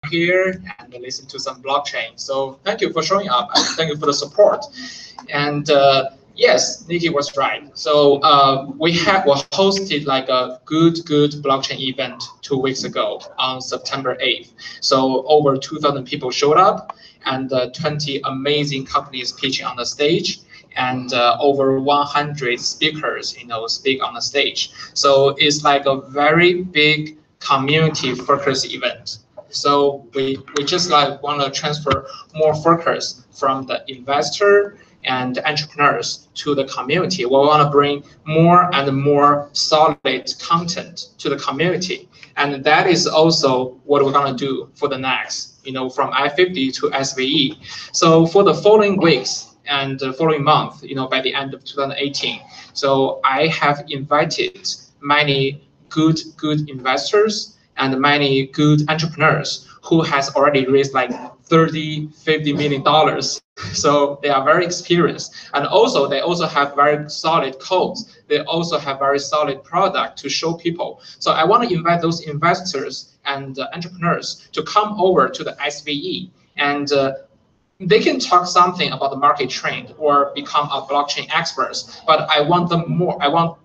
here and listen to some blockchain. So thank you for showing up and thank you for the support. And yes, Nikki was right. So we hosted like a good blockchain event 2 weeks ago on September 8th. So over 2,000 people showed up and 20 amazing companies pitching on the stage. And over 100 speakers, speak on the stage. So it's like a very big community-focused event. So we just like want to transfer more focus from the investor and entrepreneurs to the community. We want to bring more and more solid content to the community. And that is also what we're going to do for the next, from I-50 to SVE. So for the following weeks, and the following month, by the end of 2018. So I have invited many good investors and many good entrepreneurs who has already raised like $30–50 million. So they are very experienced. And also they also have very solid codes. They also have very solid product to show people. So I want to invite those investors and entrepreneurs to come over to the SVE and they can talk something about the market trend or become a blockchain experts, but I want them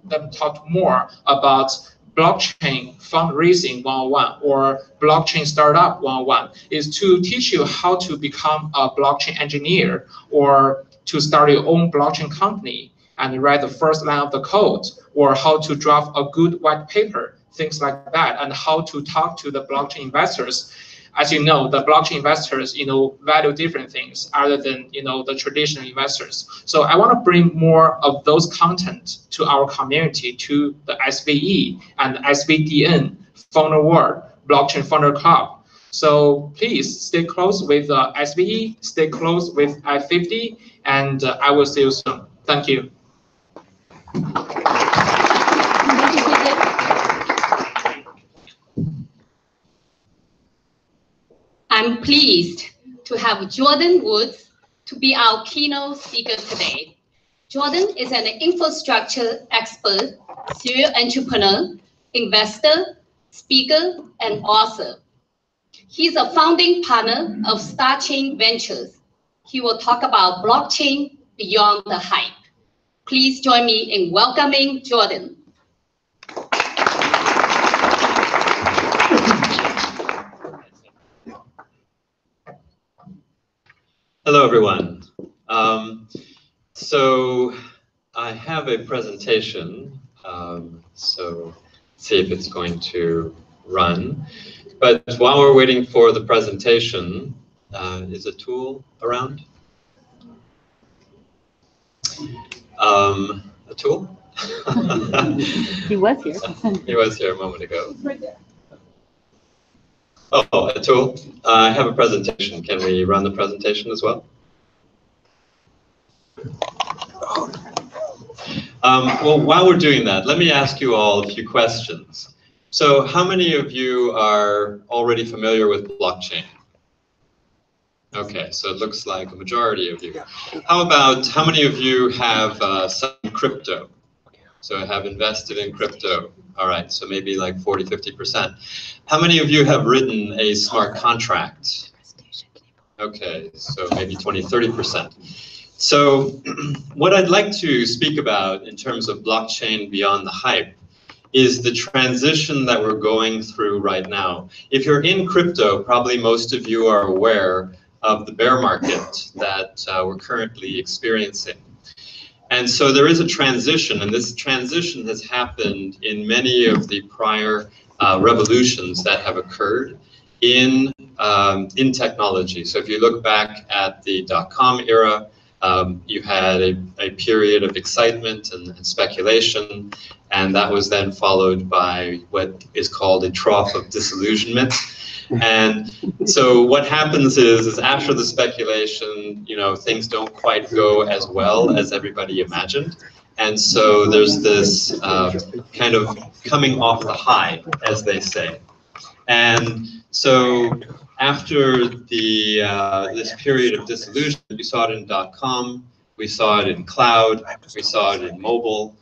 to talk more about blockchain fundraising 101 or blockchain startup 101 is to teach you how to become a blockchain engineer or to start your own blockchain company and write the first line of the code or how to draft a good white paper, things like that, and how to talk to the blockchain investors. As you know, the blockchain investors, value different things other than, the traditional investors. So I want to bring more of those content to our community, to the SVE and SVDN, Founder World, Blockchain Founder Club. So please stay close with SVE, stay close with I-50, and I will see you soon. Thank you. I'm pleased to have Jordan Woods to be our keynote speaker today. Jordan is an infrastructure expert, serial entrepreneur, investor, speaker, and author. He's a founding partner of StarChain Ventures. He will talk about blockchain beyond the hype. Please join me in welcoming Jordan. Hello, everyone. So I have a presentation, so see if it's going to run. But while we're waiting for the presentation, is a tool around? A tool? He was here. He was here a moment ago. Oh, a tool. I have a presentation. Can we run the presentation as well? Well, while we're doing that, let me ask you all a few questions. So how many of you are already familiar with blockchain? Okay, so it looks like a majority of you. How many of you have some crypto? So have invested in crypto. All right, so maybe like 40–50%. How many of you have written a smart contract? Okay, so maybe 20–30%. So what I'd like to speak about in terms of blockchain beyond the hype is the transition that we're going through right now. If you're in crypto, probably most of you are aware of the bear market that we're currently experiencing. And so there is a transition, and this transition has happened in many of the prior revolutions that have occurred in technology. So if you look back at the dot-com era, you had a period of excitement and speculation, and that was then followed by what is called a trough of disillusionment. And so what happens is after the speculation, things don't quite go as well as everybody imagined. And so there's this kind of coming off the high, as they say. And so after this period of disillusionment, we saw it in dot-com, we saw it in cloud, we saw it in mobile.